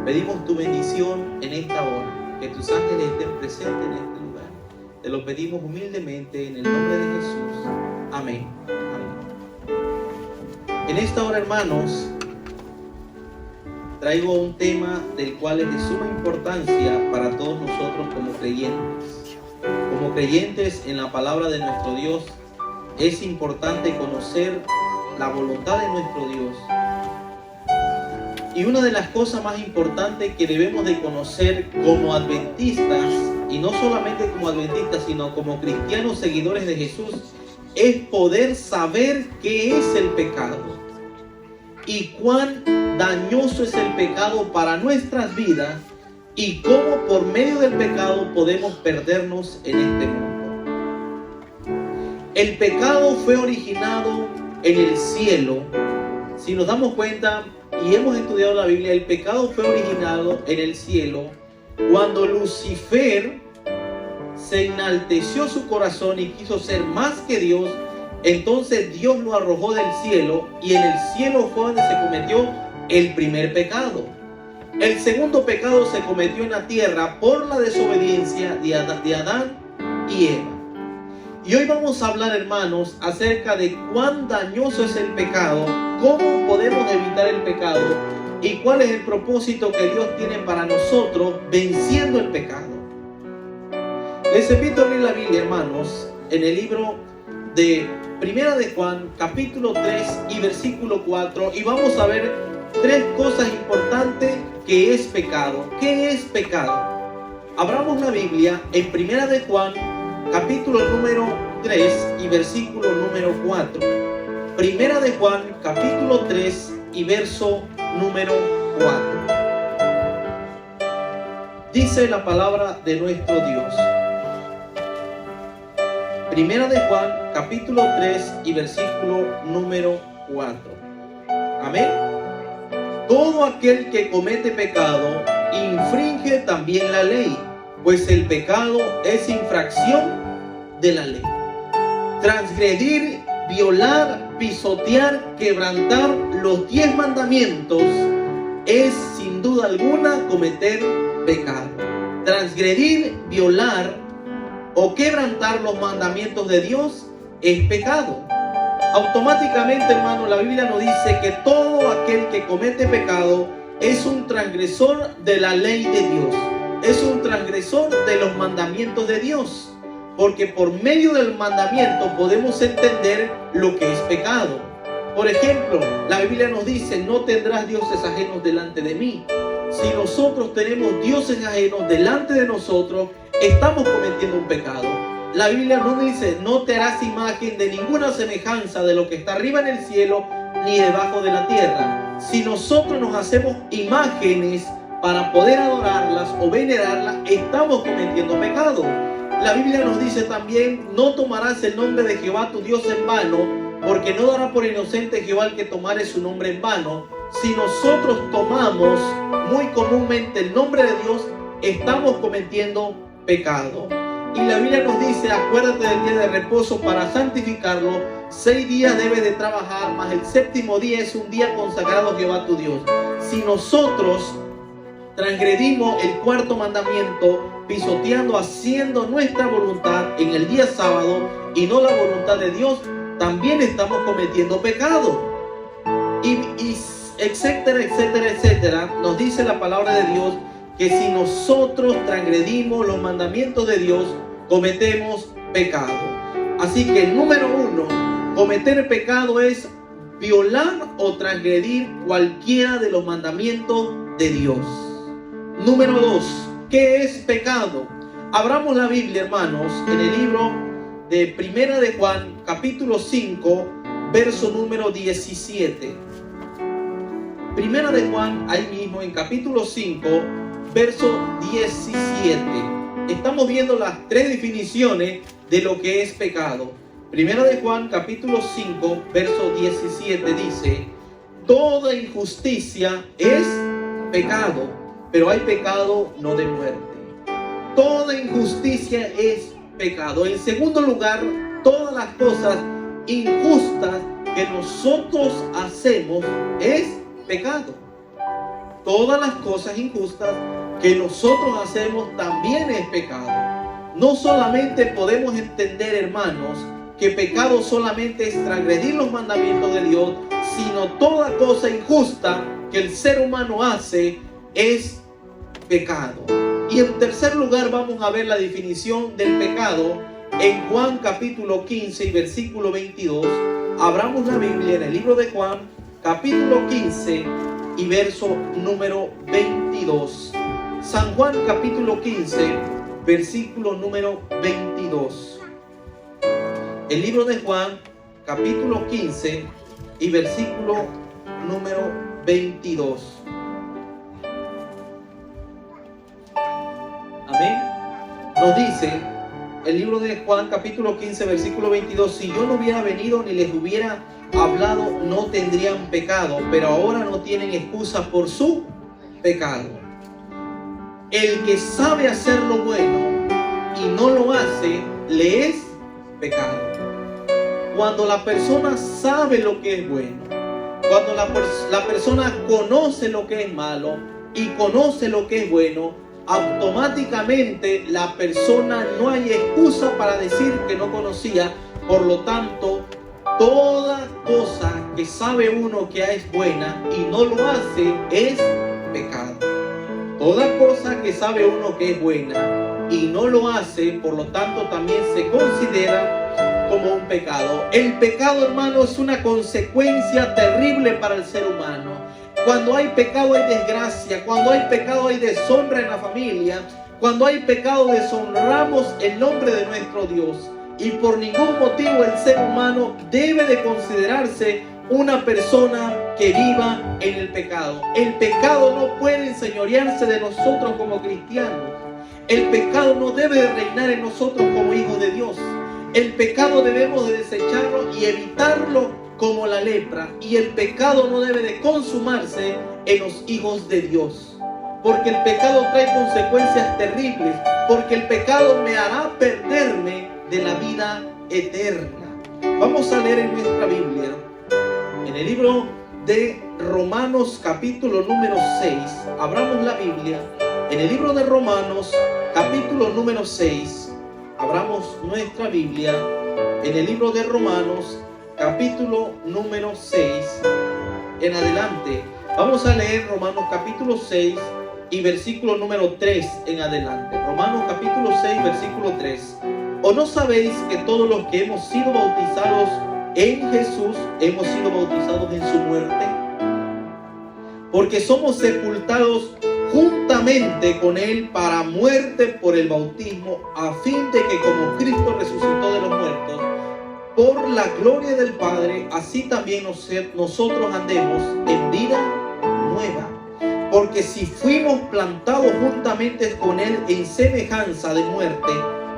Pedimos tu bendición en esta hora, que tus ángeles estén presentes en este lugar. Te lo pedimos humildemente en el nombre de Jesús. Amén. Amén. En esta hora, hermanos, traigo un tema del cual es de suma importancia para todos nosotros como creyentes. Como creyentes en la palabra de nuestro Dios, es importante conocer la voluntad de nuestro Dios. Y una de las cosas más importantes que debemos de conocer como adventistas, y no solamente como adventistas, sino como cristianos seguidores de Jesús, es poder saber qué es el pecado y cuán dañoso es el pecado para nuestras vidas y cómo por medio del pecado podemos perdernos en este mundo. El pecado fue originado en el cielo. Si nos damos cuenta y hemos estudiado la Biblia, el pecado fue originado en el cielo cuando Lucifer se enalteció su corazón y quiso ser más que Dios. Entonces Dios lo arrojó del cielo y en el cielo fue donde se cometió el primer pecado. El segundo pecado se cometió en la tierra por la desobediencia de Adán y Eva. Y hoy vamos a hablar, hermanos, acerca de cuán dañoso es el pecado, cómo podemos evitar el pecado y cuál es el propósito que Dios tiene para nosotros venciendo el pecado. Les invito a abrir la Biblia, hermanos, en el libro de Primera de Juan, capítulo 3 y versículo 4, y vamos a ver tres cosas importantes que es pecado. ¿Qué es pecado? Abramos la Biblia en Primera de Juan, capítulo número 3 y versículo número 4. Primera de Juan, capítulo 3 y verso número 4. Dice la palabra de nuestro Dios. Primera de Juan, capítulo 3 y versículo número 4. Amén. Todo aquel que comete pecado infringe también la ley, pues el pecado es infracción de la ley. Transgredir, violar, pisotear, quebrantar los 10 mandamientos es sin duda alguna cometer pecado. Transgredir, violar o quebrantar los mandamientos de Dios es pecado. Automáticamente, hermano, la Biblia nos dice que todo aquel que comete pecado es un transgresor de la ley de Dios. Es un transgresor de los mandamientos de Dios. Porque por medio del mandamiento podemos entender lo que es pecado. Por ejemplo, la Biblia nos dice: no tendrás dioses ajenos delante de mí. Si nosotros tenemos dioses ajenos delante de nosotros, estamos cometiendo un pecado. La Biblia nos dice: no te harás imagen de ninguna semejanza de lo que está arriba en el cielo ni debajo de la tierra. Si nosotros nos hacemos imágenes para poder adorarlas o venerarlas, estamos cometiendo pecado. La Biblia nos dice también: no tomarás el nombre de Jehová tu Dios en vano, porque no dará por inocente Jehová el que tomare su nombre en vano. Si nosotros tomamos muy comúnmente el nombre de Dios, estamos cometiendo pecado. Y la Biblia nos dice: acuérdate del día de reposo para santificarlo. 6 días debes de trabajar, mas el séptimo día es un día consagrado a Jehová tu Dios. Si nosotros transgredimos el cuarto mandamiento, pisoteando, haciendo nuestra voluntad en el día sábado y no la voluntad de Dios, también estamos cometiendo pecado. Y etcétera, etcétera, etcétera. Nos dice la palabra de Dios que si nosotros transgredimos los mandamientos de Dios, cometemos pecado. Así que número 1, cometer pecado es violar o transgredir cualquiera de los mandamientos de Dios. Número 2, ¿qué es pecado? Abramos la Biblia, hermanos, en el libro de Primera de Juan, capítulo 5, verso número 17. Primera de Juan, ahí mismo, en capítulo 5, verso 17. Estamos viendo las 3 definiciones de lo que es pecado. Primera de Juan, capítulo 5, verso 17 dice: toda injusticia es pecado, pero hay pecado no de muerte. Toda injusticia es pecado. En segundo lugar, todas las cosas injustas que nosotros hacemos es pecado. todas las cosas injustas que nosotros hacemos también es pecado. No solamente podemos entender, hermanos, que pecado solamente es transgredir los mandamientos de Dios, sino toda cosa injusta que el ser humano hace es pecado. Y en tercer lugar vamos a ver la definición del pecado en Juan capítulo 15 y versículo 22. Abramos la Biblia en el libro de Juan capítulo 15 y verso número 22. San Juan capítulo 15, versículo número 22. El libro de Juan capítulo 15 y versículo número 22. Amén. Nos dice el libro de Juan capítulo 15 versículo 22: si yo no hubiera venido ni les hubiera hablado, no tendrían pecado, pero ahora no tienen excusa por su pecado. El que sabe hacer lo bueno y no lo hace, le es pecado. Cuando la persona sabe lo que es bueno, cuando la persona conoce lo que es malo y conoce lo que es bueno, automáticamente la persona no hay excusa para decir que no conocía. Por lo tanto, toda cosa que sabe uno que es buena y no lo hace es pecado. Toda cosa que sabe uno que es buena y no lo hace, por lo tanto también se considera como un pecado. El pecado, hermano, es una consecuencia terrible para el ser humano. Cuando hay pecado hay desgracia, cuando hay pecado hay deshonra en la familia, cuando hay pecado deshonramos el nombre de nuestro Dios. Y por ningún motivo el ser humano debe de considerarse una persona que viva en el pecado. El pecado no puede enseñorearse de nosotros como cristianos. El pecado no debe de reinar en nosotros como hijos de Dios. El pecado debemos de desecharlo y evitarlo como la lepra. Y el pecado no debe de consumarse en los hijos de Dios. Porque el pecado trae consecuencias terribles. Porque el pecado me hará perderme de la vida eterna. Vamos a leer en nuestra Biblia, en el libro de Romanos capítulo número 6. Abramos la Biblia en el libro de Romanos capítulo número 6. Abramos nuestra Biblia en el libro de Romanos capítulo número 6 en adelante. Vamos a leer Romanos capítulo 6 y versículo número 3 en adelante. Romanos capítulo 6 versículo 3. ¿O no sabéis que todos los que hemos sido bautizados en Jesús hemos sido bautizados en su muerte? Porque somos sepultados juntamente con Él para muerte por el bautismo, a fin de que como Cristo resucitó de los muertos por la gloria del Padre, así también nosotros andemos en vida nueva. Porque si fuimos plantados juntamente con Él en semejanza de muerte,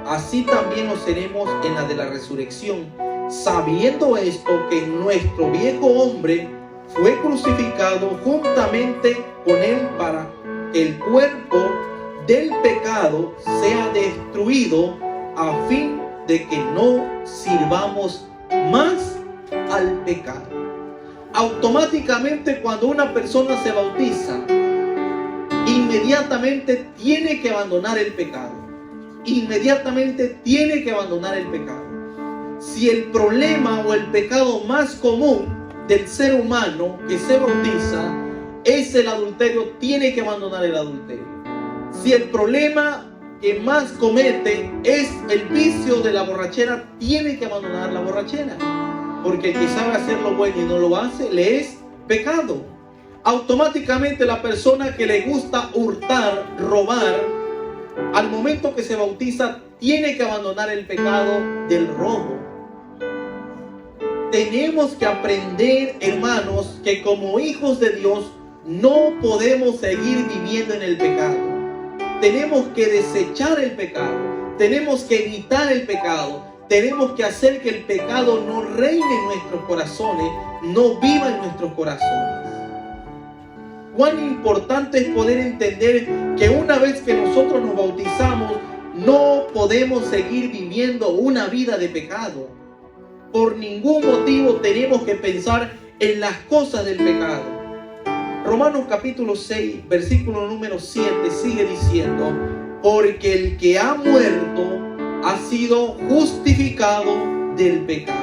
así también nos seremos en la de la resurrección, sabiendo esto, que nuestro viejo hombre fue crucificado juntamente con Él para que el cuerpo del pecado sea destruido, a fin de que no sirvamos más al pecado. Automáticamente, cuando una persona se bautiza, inmediatamente tiene que abandonar el pecado. Inmediatamente tiene que abandonar el pecado. Si el problema o el pecado más común del ser humano que se bautiza es el adulterio, tiene que abandonar el adulterio. Si el problema que más comete es el vicio de la borrachera, tiene que abandonar la borrachera. Porque el que sabe hacer lo bueno y no lo hace, le es pecado. Automáticamente la persona que le gusta hurtar, robar, al momento que se bautiza, tiene que abandonar el pecado del robo. Tenemos que aprender, hermanos, que como hijos de Dios no podemos seguir viviendo en el pecado. Tenemos que desechar el pecado. Tenemos que evitar el pecado. Tenemos que hacer que el pecado no reine en nuestros corazones, no viva en nuestros corazones. Cuán importante es poder entender que una vez que nosotros nos bautizamos, no podemos seguir viviendo una vida de pecado. Por ningún motivo tenemos que pensar en las cosas del pecado. Romanos capítulo 6, versículo número 7 sigue diciendo: porque el que ha muerto ha sido justificado del pecado.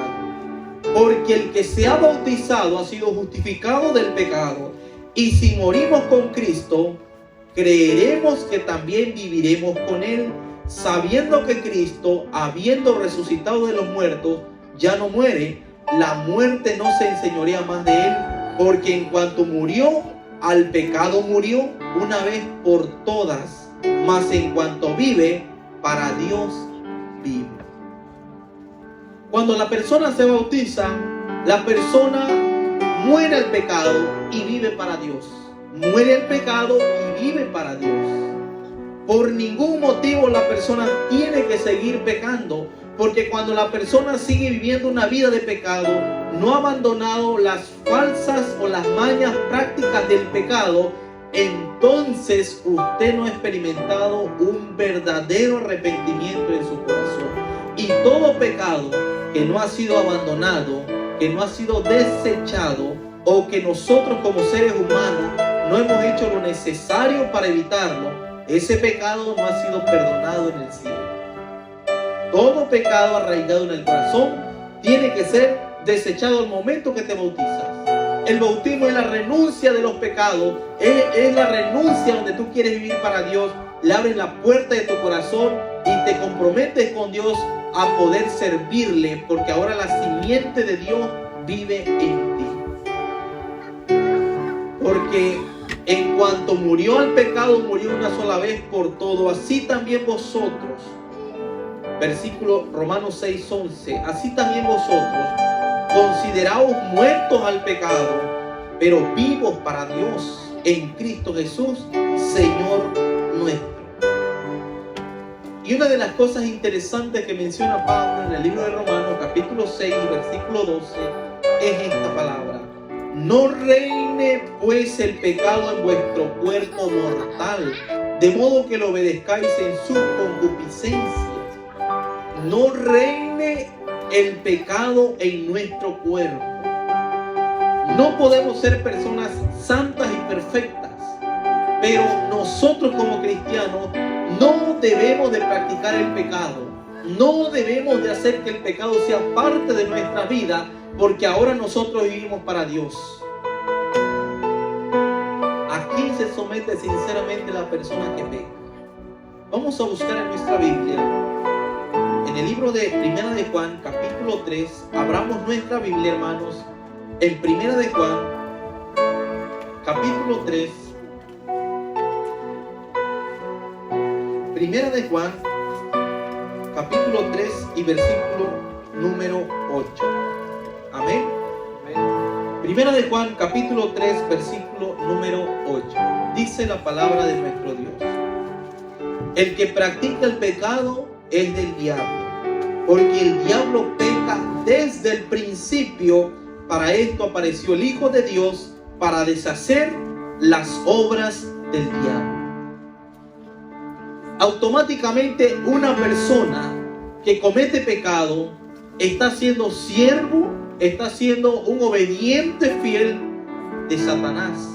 Porque el que se ha bautizado ha sido justificado del pecado. Y si morimos con Cristo, creeremos que también viviremos con Él, sabiendo que Cristo, habiendo resucitado de los muertos, ya no muere. La muerte no se enseñorea más de Él, porque en cuanto murió, al pecado murió una vez por todas, mas en cuanto vive, para Dios vive. Cuando la persona se bautiza, la persona muere al pecado y vive para Dios. Muere al pecado y vive para Dios. Por ningún motivo la persona tiene que seguir pecando, porque cuando la persona sigue viviendo una vida de pecado, no ha abandonado las falsas o las mañas prácticas del pecado, entonces usted no ha experimentado un verdadero arrepentimiento en su corazón. Y todo pecado que no ha sido abandonado, que no ha sido desechado, o que nosotros como seres humanos no hemos hecho lo necesario para evitarlo, ese pecado no ha sido perdonado en el cielo. Todo pecado arraigado en el corazón tiene que ser desechado al momento que te bautizas. El bautismo es la renuncia de los pecados, es la renuncia donde tú quieres vivir para Dios. Le abres la puerta de tu corazón y te comprometes con Dios a poder servirle, porque ahora la simiente de Dios vive en ti. Porque en cuanto murió al pecado, murió una sola vez por todo, así también vosotros. Versículo Romanos 6:11. Así también vosotros, consideraos muertos al pecado, pero vivos para Dios en Cristo Jesús, Señor nuestro. Y una de las cosas interesantes que menciona Pablo en el libro de Romanos, capítulo 6, versículo 12, es esta palabra: no reine pues el pecado en vuestro cuerpo mortal, de modo que lo obedezcáis en su concupiscencia. No reine el pecado en nuestro cuerpo. No podemos ser personas santas y perfectas, pero nosotros como cristianos no debemos de practicar el pecado. No debemos de hacer que el pecado sea parte de nuestra vida, porque ahora nosotros vivimos para Dios. ¿A quién se somete sinceramente la persona que peca? Vamos a buscar en nuestra Biblia. En el libro de Primera de Juan, capítulo 3, abramos nuestra Biblia, hermanos, en Primera de Juan, capítulo 3, Primera de Juan, capítulo 3 y versículo número 8. Amén. Primera de Juan, capítulo 3, versículo número 8. Dice la palabra de nuestro Dios: el que practica el pecado es del diablo, porque el diablo peca desde el principio. Para esto apareció el Hijo de Dios, para deshacer las obras del diablo. Automáticamente una persona que comete pecado está siendo siervo, está siendo un obediente fiel de Satanás.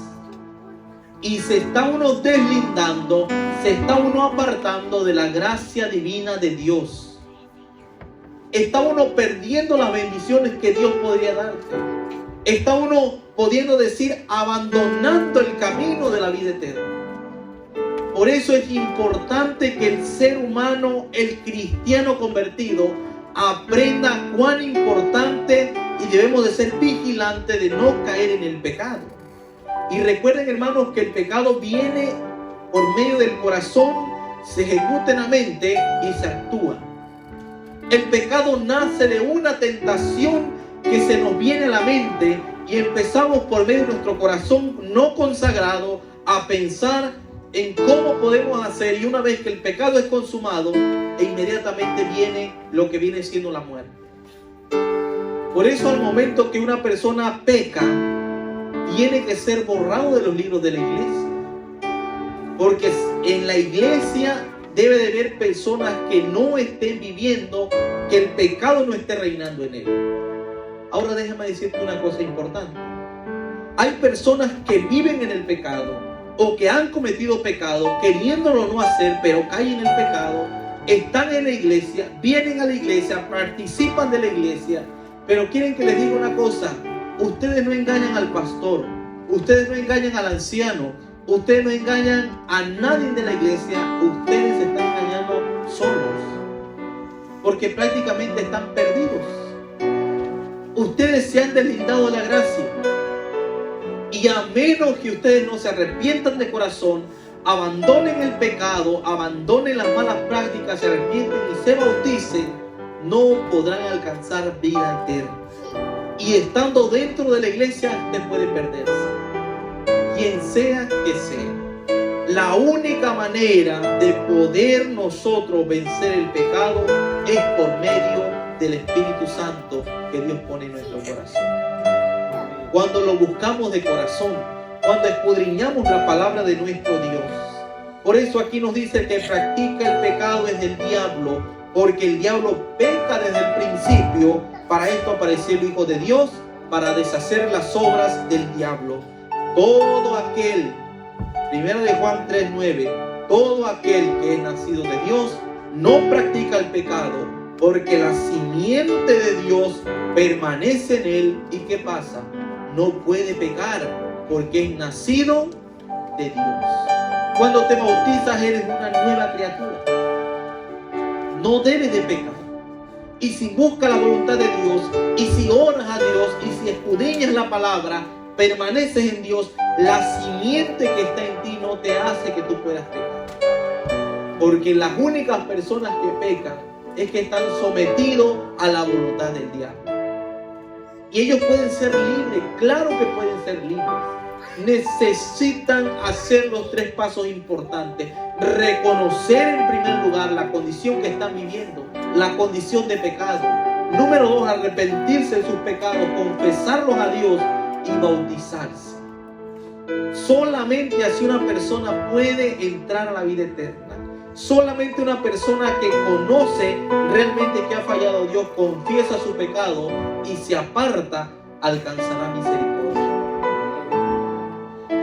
Y se está uno deslindando, se está uno apartando de la gracia divina de Dios. Está uno perdiendo las bendiciones que Dios podría darte. Está uno pudiendo decir, abandonando el camino de la vida eterna. Por eso es importante que el ser humano, el cristiano convertido, aprenda cuán importante y debemos de ser vigilantes de no caer en el pecado. Y recuerden, hermanos, que el pecado viene por medio del corazón, se ejecuta en la mente y se actúa. El pecado nace de una tentación que se nos viene a la mente y empezamos por medio de nuestro corazón no consagrado a pensar en cómo podemos hacer, y una vez que el pecado es consumado, inmediatamente viene lo que viene siendo la muerte. Por eso al momento que una persona peca, tiene que ser borrado de los libros de la iglesia, porque en la iglesia debe de haber personas que no estén viviendo, que el pecado no esté reinando en él. Ahora déjame decirte una cosa importante. Hay personas que viven en el pecado o que han cometido pecado, queriéndolo no hacer, pero caen en el pecado, están en la iglesia, vienen a la iglesia, participan de la iglesia, pero quieren que les diga una cosa: ustedes no engañan al pastor, ustedes no engañan al anciano, ustedes no engañan a nadie de la iglesia, ustedes se están engañando solos, porque prácticamente están perdidos. Ustedes se han deslindado de la gracia, y a menos que ustedes no se arrepientan de corazón, abandonen el pecado, abandonen las malas prácticas, se arrepienten y se bauticen, no podrán alcanzar vida eterna. Y estando dentro de la iglesia, usted puede perderse, quien sea que sea. La única manera de poder nosotros vencer el pecado es por medio del Espíritu Santo que Dios pone en nuestro corazón. Cuando lo buscamos de corazón, cuando escudriñamos la palabra de nuestro Dios. Por eso aquí nos dice que practica el pecado es del diablo, porque el diablo peca desde el principio. Para esto apareció el Hijo de Dios, para deshacer las obras del diablo. Todo aquel, 1 de Juan 3:9, todo aquel que es nacido de Dios no practica el pecado, porque la simiente de Dios permanece en él. ¿Y qué pasa? No puede pecar, porque es nacido de Dios. Cuando te bautizas eres una nueva criatura. No debes de pecar. Y si buscas la voluntad de Dios, y si oras a Dios, y si escudriñas la palabra, permaneces en Dios, la simiente que está en ti no te hace que tú puedas pecar. Porque las únicas personas que pecan es que están sometidos a la voluntad del diablo. Y ellos pueden ser libres, claro que pueden ser libres. Necesitan hacer los 3 pasos importantes: reconocer en primer lugar la condición que están viviendo, la condición de pecado. Número 2, arrepentirse de sus pecados, confesarlos a Dios y bautizarse. Solamente así una persona puede entrar a la vida eterna. Solamente una persona que conoce realmente que ha fallado a Dios, confiesa su pecado y se aparta, alcanzará misericordia.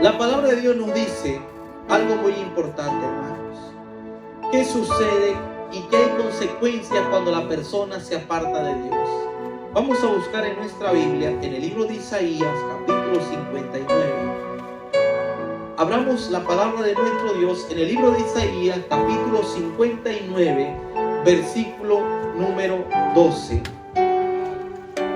La palabra de Dios nos dice algo muy importante, hermanos. ¿Qué sucede y qué hay consecuencias cuando la persona se aparta de Dios? Vamos a buscar en nuestra Biblia, en el libro de Isaías, capítulo 59. Abramos la palabra de nuestro Dios en el libro de Isaías, capítulo 59, versículo número 12.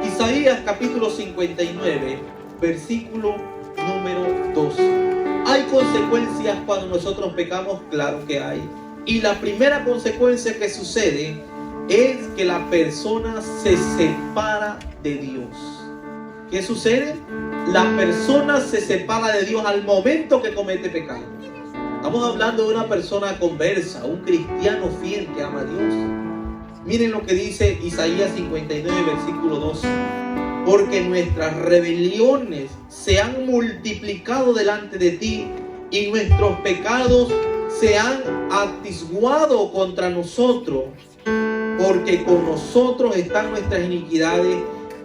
Isaías, capítulo 59, versículo número 12. ¿Hay consecuencias cuando nosotros pecamos? Claro que hay. Y la primera consecuencia que sucede es que la persona se separa de Dios. ¿Qué sucede? La persona se separa de Dios al momento que comete pecado. Estamos hablando de una persona conversa, un cristiano fiel que ama a Dios. Miren lo que dice Isaías 59, versículo 12. Porque nuestras rebeliones se han multiplicado delante de ti y nuestros pecados se han atisguado contra nosotros. Porque con nosotros están nuestras iniquidades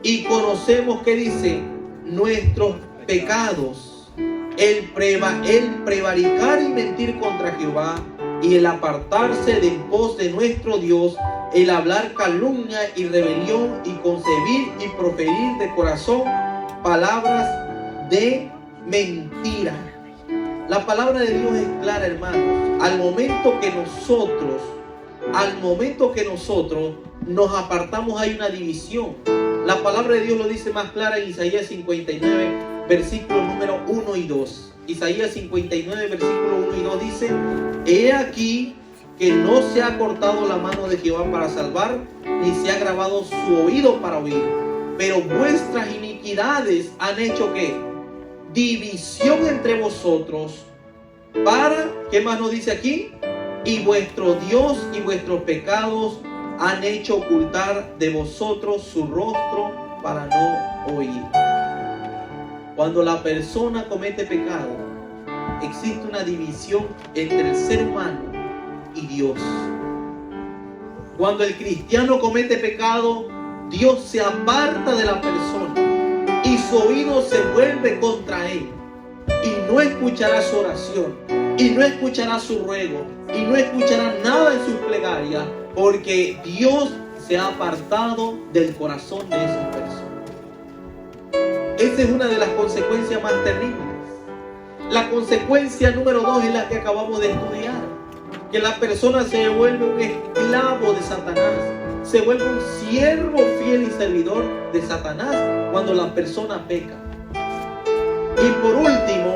y conocemos, ¿qué dice? Nuestros pecados, el prevaricar y mentir contra Jehová, y el apartarse de en pos de nuestro Dios, el hablar calumnia y rebelión, y concebir y proferir de corazón palabras de mentira. La palabra de Dios es clara, hermanos. Al momento que nosotros nos apartamos, hay una división. La palabra de Dios lo dice más clara en Isaías 59, versículos número 1 y 2. Isaías 59, versículo 1 y 2 dice: He aquí que no se ha cortado la mano de Jehová para salvar, ni se ha grabado su oído para oír. Pero vuestras iniquidades han hecho ¿qué? División entre vosotros. Para, ¿qué más nos dice aquí? Y vuestro Dios y vuestros pecados han hecho ocultar de vosotros su rostro para no oír. Cuando la persona comete pecado, existe una división entre el ser humano y Dios. Cuando el cristiano comete pecado, Dios se aparta de la persona y y su oído se vuelve contra él, y no escuchará su oración, y no escuchará su ruego, y no escuchará nada en sus plegarias, porque Dios se ha apartado del corazón de esas personas. Esa es una de las consecuencias más terribles. La consecuencia número 2 es la que acabamos de estudiar, que la persona se vuelve un esclavo de Satanás, se vuelve un siervo fiel y servidor de Satanás cuando la persona peca. Y por último,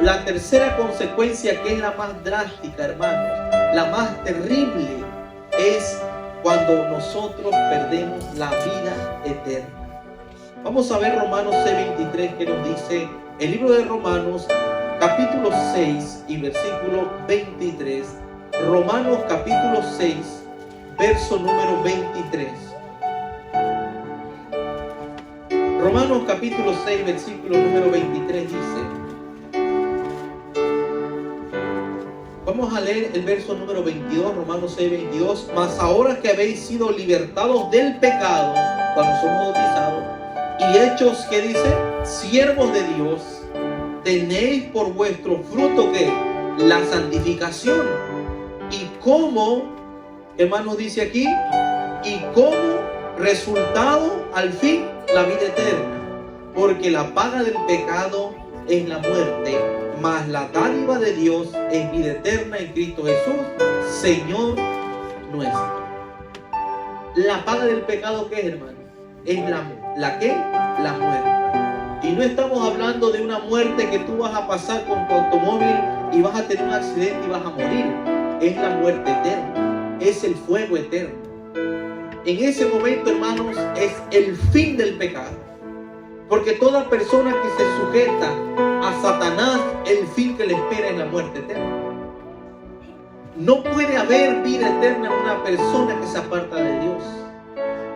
la tercera consecuencia, que es la más drástica, hermanos, la más terrible, es cuando nosotros perdemos la vida eterna. Vamos a ver Romanos 6:23, que nos dice el libro de Romanos capítulo 6 y versículo 23. Romanos capítulo 6, verso número 23. Romanos capítulo 6, versículo número 23 dice, vamos a leer el verso número 22, Romanos 6, 22. Mas ahora que habéis sido libertados del pecado, cuando somos bautizados, y hechos, ¿qué dice? Siervos de Dios, tenéis por vuestro fruto, ¿qué? La santificación. Y como, hermanos, dice aquí, y como resultado al fin la vida eterna, porque la paga del pecado es la muerte, mas la dádiva de Dios es vida eterna en Cristo Jesús, Señor nuestro. La paga del pecado, ¿qué es, hermano? Es ¿la qué? La muerte. Y no estamos hablando de una muerte que tú vas a pasar con tu automóvil y vas a tener un accidente y vas a morir. Es la muerte eterna, es el fuego eterno. En ese momento, hermanos, es el fin del pecado. Porque toda persona que se sujeta a Satanás, el fin que le espera es la muerte eterna. No puede haber vida eterna en una persona que se aparta de Dios.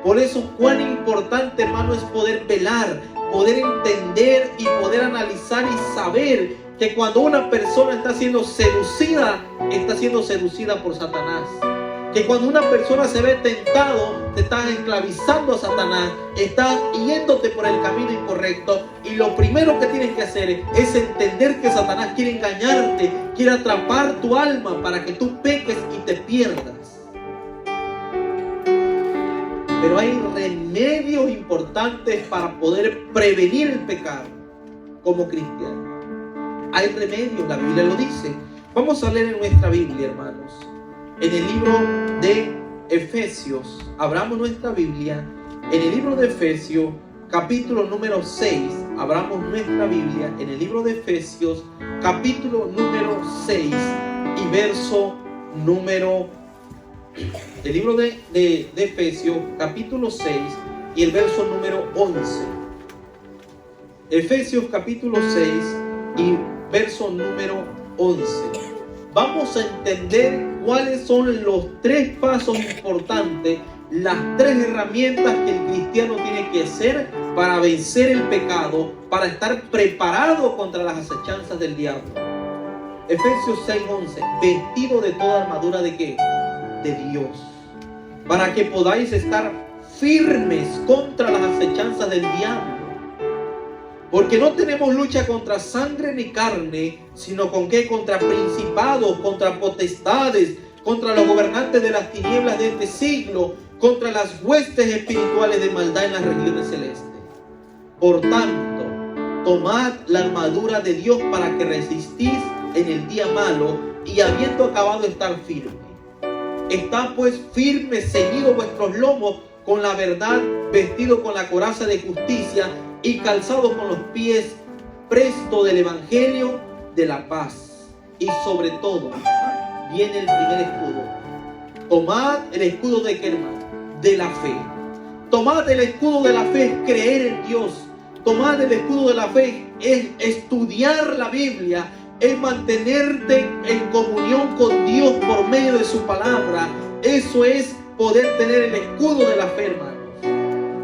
Por eso, cuán importante, hermano, es poder velar, poder entender y poder analizar y saber que cuando una persona está siendo seducida por Satanás. Que cuando una persona se ve tentado, te está esclavizando a Satanás, está yéndote por el camino incorrecto. Y lo primero que tienes que hacer es entender que Satanás quiere engañarte, quiere atrapar tu alma para que tú peques y te pierdas. Pero hay remedios importantes para poder prevenir el pecado como cristiano. Hay remedios, la Biblia lo dice. Vamos a leer en nuestra Biblia, hermanos. En el libro de Efesios, abramos nuestra Biblia. En el libro de Efesios, capítulo número 6, abramos nuestra Biblia. En el libro de Efesios, capítulo número 6 y verso número... El libro de Efesios, capítulo 6 y el verso número 11. Efesios, capítulo 6 y verso número 11. Vamos a entender cuáles son los 3 pasos importantes, las 3 herramientas que el cristiano tiene que hacer para vencer el pecado, para estar preparado contra las acechanzas del diablo. Efesios 6:11. Vestido de toda armadura ¿de qué? De Dios, para que podáis estar firmes contra las acechanzas del diablo. Porque no tenemos lucha contra sangre ni carne, sino con qué? Contra principados, contra potestades, contra los gobernantes de las tinieblas de este siglo, contra las huestes espirituales de maldad en las regiones celestes. Por tanto, tomad la armadura de Dios para que resistís en el día malo, y habiendo acabado estar firme. Está pues firme, ceñido vuestros lomos con la verdad, vestido con la coraza de justicia y calzado con los pies presto del evangelio de la paz. Y sobre todo viene el primer escudo. Tomad el escudo de qué, hermano? De la fe. Tomad el escudo de la fe, es creer en Dios. Tomad el escudo de la fe, es estudiar la Biblia, es mantenerte en comunión con Dios por medio de su palabra. Eso es poder tener el escudo de la fe, hermanos.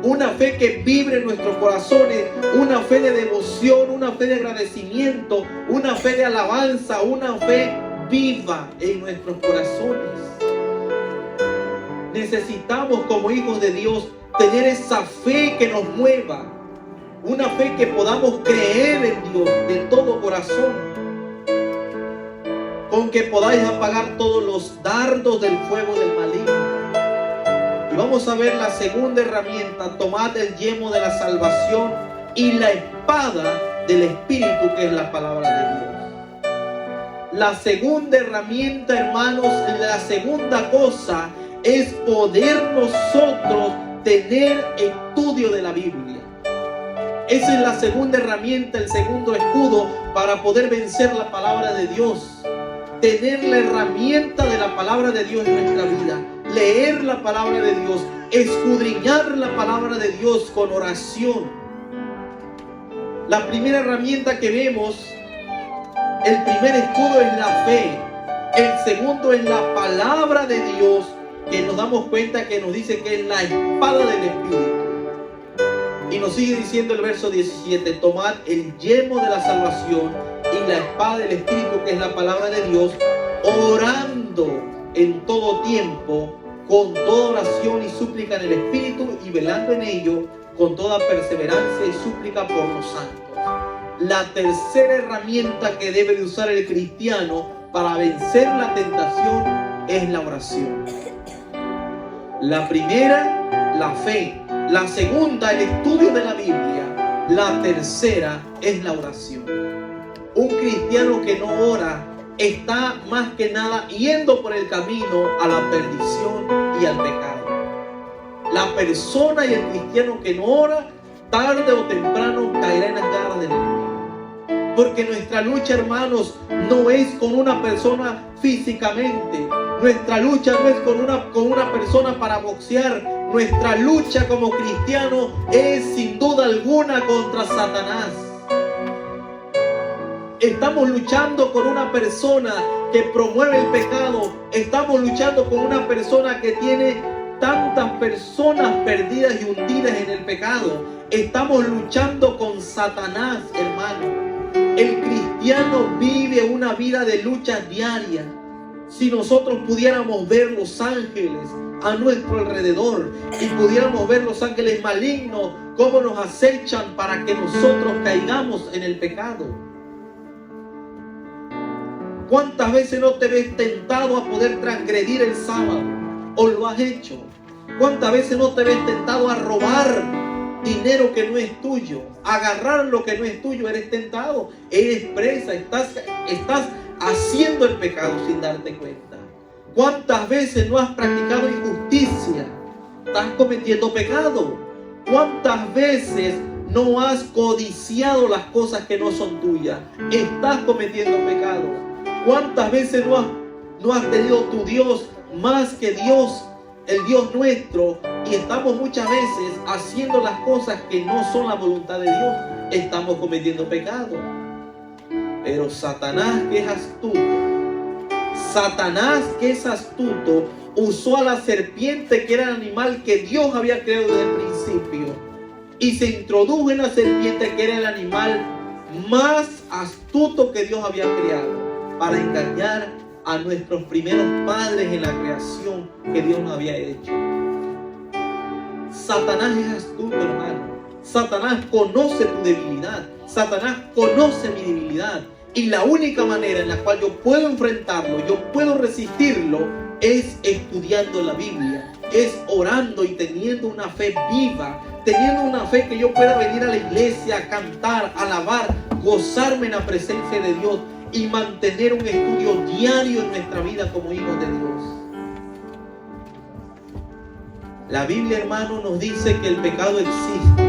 Una fe que vibre en nuestros corazones, una fe de devoción, una fe de agradecimiento, una fe de alabanza, una fe viva en nuestros corazones. Necesitamos, como hijos de Dios, tener esa fe que nos mueva. Una fe que podamos creer en Dios de todo corazón. Con que podáis apagar todos los dardos del fuego del maligno. Y vamos a ver la segunda herramienta. Tomad el yelmo de la salvación y la espada del Espíritu, que es la palabra de Dios. La segunda herramienta, hermanos, la segunda cosa es poder nosotros tener estudio de la Biblia. Esa es la segunda herramienta, el segundo escudo para poder vencer la palabra de Dios. Tener la herramienta de la palabra de Dios en nuestra vida. Leer la palabra de Dios. Escudriñar la palabra de Dios con oración. La primera herramienta que vemos, el primer escudo es la fe. El segundo es la palabra de Dios, que nos damos cuenta que nos dice que es la espada del Espíritu. Y nos sigue diciendo el verso 17, tomad el yelmo de la salvación y la espada del Espíritu, que es la palabra de Dios, orando en todo tiempo, con toda oración y súplica en el Espíritu, y velando en ello, con toda perseverancia y súplica por los santos. La tercera herramienta que debe de usar el cristiano para vencer la tentación es la oración. La primera, la fe. La segunda, el estudio de la Biblia. La tercera es la oración. Un cristiano que no ora está más que nada yendo por el camino a la perdición y al pecado. La persona y el cristiano que no ora, tarde o temprano caerá en las garras del enemigo. Porque nuestra lucha, hermanos, no es con una persona físicamente. Nuestra lucha no es con una persona para boxear. Nuestra lucha como cristiano es sin duda alguna contra Satanás. Estamos luchando con una persona que promueve el pecado. Estamos luchando con una persona que tiene tantas personas perdidas y hundidas en el pecado. Estamos luchando con Satanás, hermano. El cristiano vive una vida de lucha diaria. Si nosotros pudiéramos ver los ángeles a nuestro alrededor y pudiéramos ver los ángeles malignos cómo nos acechan para que nosotros caigamos en el pecado. ¿Cuántas veces no te ves tentado a poder transgredir el sábado? ¿O lo has hecho? ¿Cuántas veces no te ves tentado a robar dinero que no es tuyo? Agarrar lo que no es tuyo. Eres tentado, eres presa, estás haciendo el pecado sin darte cuenta. ¿Cuántas veces no has practicado injusticia? Estás cometiendo pecado. ¿Cuántas veces no has codiciado las cosas que no son tuyas? Estás cometiendo pecado. ¿Cuántas veces no has tenido tu Dios más que Dios, el Dios nuestro? Y estamos muchas veces haciendo las cosas que no son la voluntad de Dios. Estamos cometiendo pecado. Pero Satanás, que es astuto, usó a la serpiente, que era el animal que Dios había creado desde el principio, y se introdujo en la serpiente, que era el animal más astuto que Dios había creado, para engañar a nuestros primeros padres en la creación que Dios nos había hecho. Satanás es astuto, hermano. Satanás conoce tu debilidad. Satanás conoce mi debilidad. Y la única manera en la cual yo puedo enfrentarlo, yo puedo resistirlo, es estudiando la Biblia, es orando y teniendo una fe viva, teniendo una fe que yo pueda venir a la iglesia, cantar, alabar, gozarme en la presencia de Dios y mantener un estudio diario en nuestra vida como hijos de Dios. La Biblia, hermano, nos dice que el pecado existe,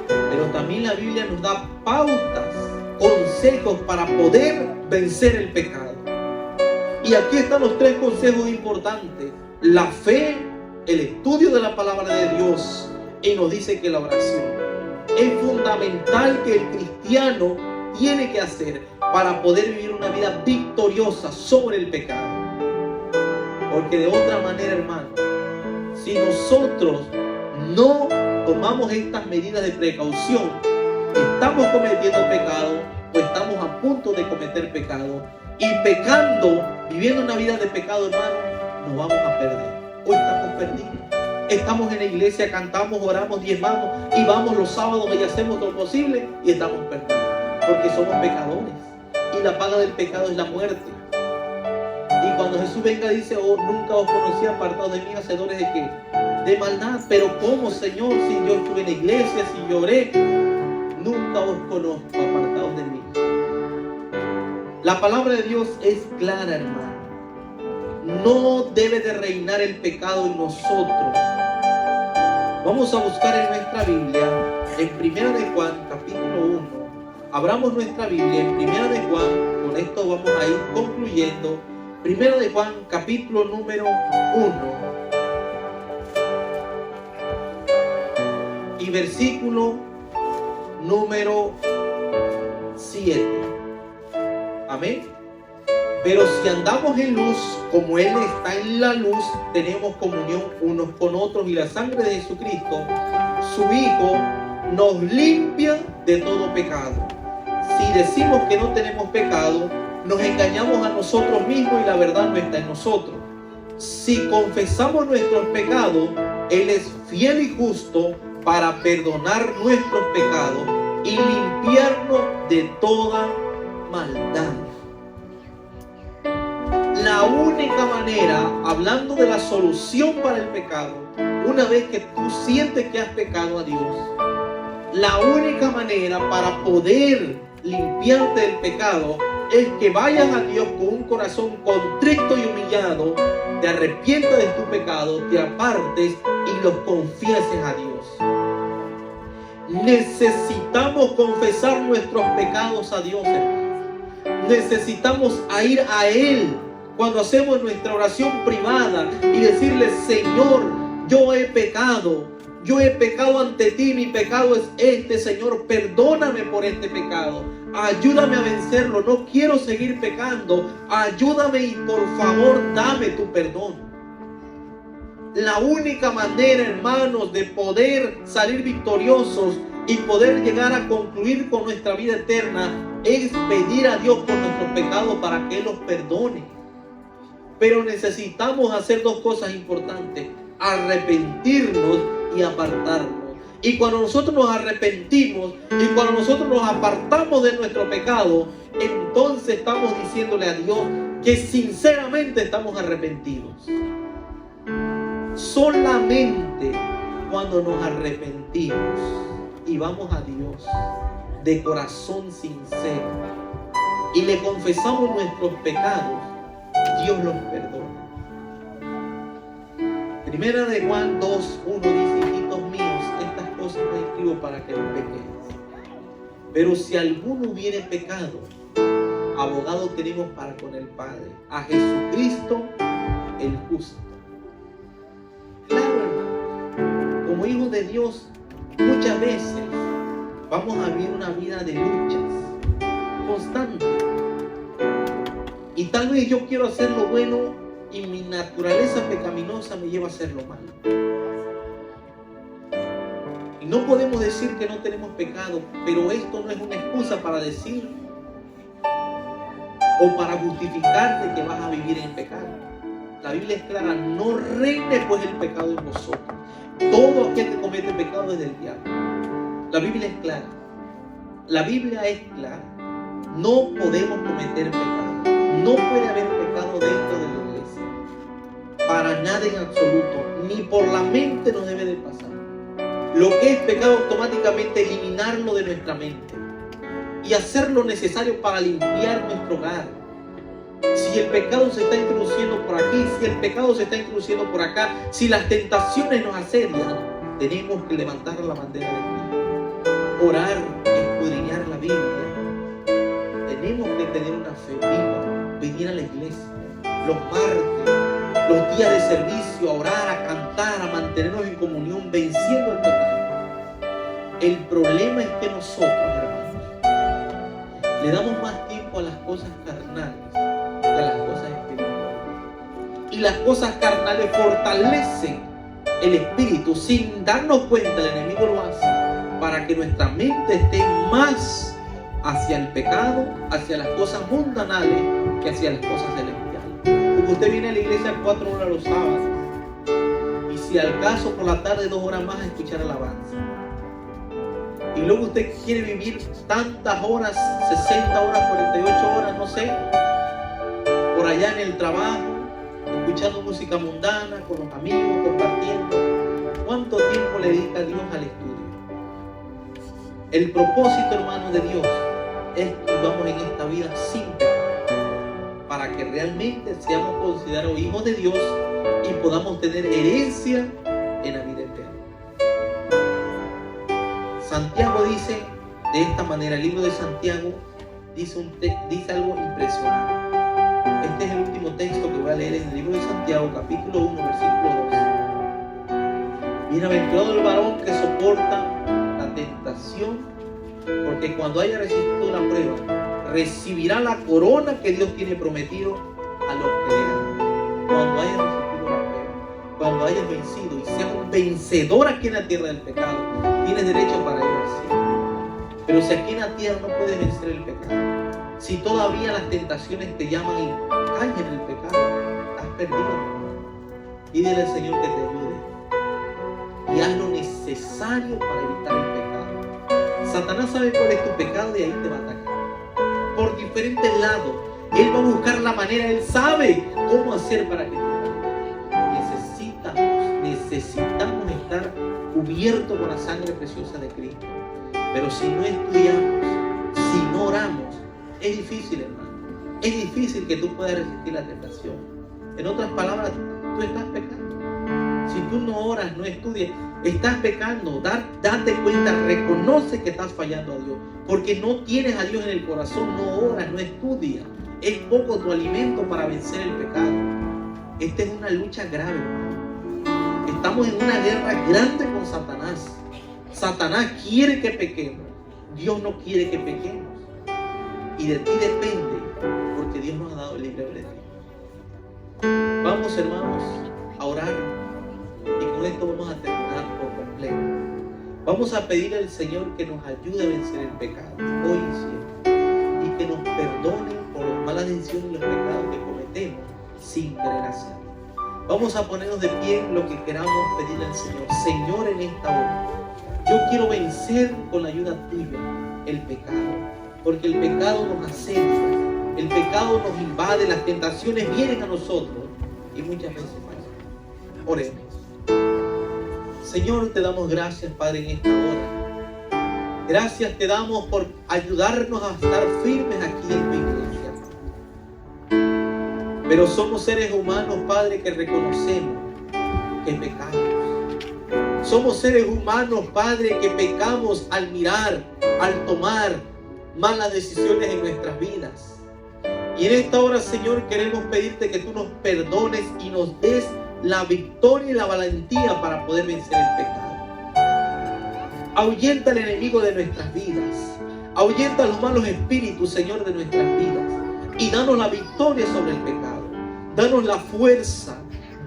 pero también la Biblia nos da pautas, consejos para poder vencer el pecado. Y aquí están los tres consejos importantes: la fe, el estudio de la palabra de Dios, y nos dice que la oración es fundamental, que el cristiano tiene que hacer para poder vivir una vida victoriosa sobre el pecado. Porque de otra manera, hermano, si nosotros no tomamos estas medidas de precaución, estamos cometiendo pecado o estamos a punto de cometer pecado. Y pecando, viviendo una vida de pecado, hermano, nos vamos a perder o estamos perdidos. Estamos en la iglesia, cantamos, oramos, diezmamos y vamos los sábados y hacemos lo posible y estamos perdidos. Porque somos pecadores. Y la paga del pecado es la muerte. Y cuando Jesús venga dice, oh, nunca os conocí apartados de mí, hacedores de qué? De maldad. Pero ¿cómo, Señor? Si yo estuve en la iglesia, si lloré, nunca os conozco apartados de mí. La palabra de Dios es clara, hermano. No debe de reinar el pecado en nosotros. Vamos a buscar en nuestra Biblia, en 1 de Juan, capítulo 1. Abramos nuestra Biblia en 1 de Juan. Con esto vamos a ir concluyendo. 1 de Juan, capítulo número 1. Y versículo número 7. Amén. Pero si andamos en luz, como Él está en la luz, tenemos comunión unos con otros, y la sangre de Jesucristo, su Hijo, nos limpia de todo pecado. Si decimos que no tenemos pecado, nos engañamos a nosotros mismos y la verdad no está en nosotros. Si confesamos nuestros pecados, Él es fiel y justo para perdonar nuestros pecados y limpiarnos de toda maldad. La única manera, hablando de la solución para el pecado, una vez que tú sientes que has pecado a Dios, la única manera para poder limpiarte del pecado es que vayas a Dios con un corazón contrito y humillado, te arrepientas de tu pecado, te apartes y los confieses a Dios. Necesitamos confesar nuestros pecados a Dios, hermano. Necesitamos ir a Él cuando hacemos nuestra oración privada y decirle, Señor, yo he pecado ante ti, mi pecado es este, Señor, perdóname por este pecado, ayúdame a vencerlo, no quiero seguir pecando, ayúdame y por favor dame tu perdón. La única manera, hermanos, de poder salir victoriosos y poder llegar a concluir con nuestra vida eterna es pedir a Dios por nuestros pecados para que Él los perdone. Pero necesitamos hacer dos cosas importantes: arrepentirnos y apartarnos. Y cuando nosotros nos arrepentimos y cuando nosotros nos apartamos de nuestro pecado, entonces estamos diciéndole a Dios que sinceramente estamos arrepentidos. Solamente cuando nos arrepentimos y vamos a Dios de corazón sincero y le confesamos nuestros pecados, Dios los perdona. Primera de Juan 2:1 dice, hijitos míos, estas cosas os escribo para que no pequéis. Pero si alguno hubiere pecado, abogado tenemos para con el Padre, a Jesucristo el justo. Claro, hermanos, como hijos de Dios, muchas veces vamos a vivir una vida de luchas constantes. Y tal vez yo quiero hacer lo bueno y mi naturaleza pecaminosa me lleva a hacer lo malo. Y no podemos decir que no tenemos pecado, pero esto no es una excusa para decir o para justificarte que vas a vivir en pecado. La Biblia es clara, no reine pues el pecado en vosotros. Todo aquel que comete pecado es del diablo. La Biblia es clara. La Biblia es clara. No podemos cometer pecado. No puede haber pecado dentro de la iglesia. Para nada en absoluto. Ni por la mente nos debe de pasar. Lo que es pecado automáticamente eliminarlo de nuestra mente. Y hacer lo necesario para limpiar nuestro hogar. Si el pecado se está introduciendo por aquí, si el pecado se está introduciendo por acá, si las tentaciones nos asedian, tenemos que levantar la bandera de Cristo. Orar, escudriñar la Biblia. Tenemos que tener una fe viva. Venir a la iglesia los martes, los días de servicio, a orar, a cantar, a mantenernos en comunión, venciendo el pecado. El problema es que nosotros, hermanos, le damos más tiempo a las cosas carnales que a las cosas espirituales. Y las cosas carnales fortalecen el espíritu. Sin darnos cuenta, el enemigo lo hace para que nuestra mente esté más hacia el pecado, hacia las cosas mundanales, que hacia las cosas celestiales. Porque usted viene a la iglesia 4 horas los sábados y si al caso por la tarde 2 horas más a escuchar alabanza. Y luego usted quiere vivir tantas horas, 60 horas, 48 horas, no sé, por allá en el trabajo, escuchando música mundana, con los amigos, compartiendo. ¿Cuánto tiempo le dedica Dios al estudio? El propósito, hermano, de Dios es que vivamos en esta vida sin pecado, para que realmente seamos considerados hijos de Dios y podamos tener herencia en la vida eterna. Santiago dice de esta manera, el libro de Santiago dice algo impresionante. Este es el último texto que voy a leer en el libro de Santiago, capítulo 1, versículo 12. Bienaventurado el varón que soporta la tentación, porque cuando haya resistido la prueba, recibirá la corona que Dios tiene prometido a los que le aman. Cuando haya resistido la prueba, cuando hayas vencido y seas un vencedor aquí en la tierra del pecado, tienes derecho para ir al cielo. Pero si aquí en la tierra no puedes vencer el pecado, si todavía las tentaciones te llaman y caes en el pecado, has perdido. Pídele al Señor que te ayude y haz lo necesario para evitar el pecado. Satanás sabe cuál es tu pecado y ahí te va a atacar por diferentes lados. Él va a buscar la manera, él sabe cómo hacer para que te necesitamos estar cubiertos con la sangre preciosa de Cristo. Pero si no estudiamos, si no oramos, es difícil, hermano. Es difícil que tú puedas resistir la tentación. En otras palabras, tú estás pecando. Si tú no oras, no estudias, estás pecando. Date cuenta, reconoce que estás fallando a Dios. Porque no tienes a Dios en el corazón, no oras, no estudias. Es poco tu alimento para vencer el pecado. Esta es una lucha grave, hermano. Estamos en una guerra grande con Satanás. Satanás quiere que pequemos. Dios no quiere que pequemos. Y de ti depende, porque Dios nos ha dado el libre albedrío. Vamos, hermanos, a orar. Y con esto vamos a terminar por completo. Vamos a pedir al Señor que nos ayude a vencer el pecado, hoy y siempre. Y que nos perdone por las malas decisiones y los pecados que cometemos sin querer hacerlo. Vamos a ponernos de pie en lo que queramos pedirle al Señor. Señor, en esta hora, yo quiero vencer con la ayuda tuya el pecado. Porque el pecado nos asedia, el pecado nos invade, las tentaciones vienen a nosotros y muchas veces fallamos. Oremos. Señor, te damos gracias, Padre, en esta hora. Gracias te damos por ayudarnos a estar firmes aquí en tu iglesia. Pero somos seres humanos, Padre, que reconocemos que pecamos. Somos seres humanos, Padre, que pecamos al mirar, al tomar malas decisiones en nuestras vidas. Y en esta hora, Señor, queremos pedirte que tú nos perdones y nos des la victoria y la valentía para poder vencer el pecado. Ahuyenta al enemigo de nuestras vidas. Ahuyenta los malos espíritus, Señor, de nuestras vidas. Y danos la victoria sobre el pecado. Danos la fuerza.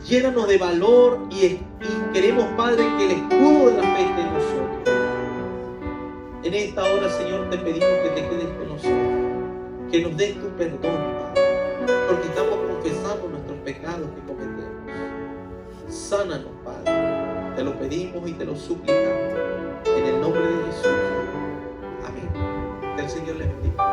Llénanos de valor y queremos, Padre, que el escudo de la fe esté en nosotros. En esta hora, Señor, te pedimos que te quedes con nosotros, que nos des tu perdón, Padre, porque estamos confesando nuestros pecados que cometemos. Sánanos, Padre, te lo pedimos y te lo suplicamos, en el nombre de Jesús. Amén. Que el Señor les bendiga.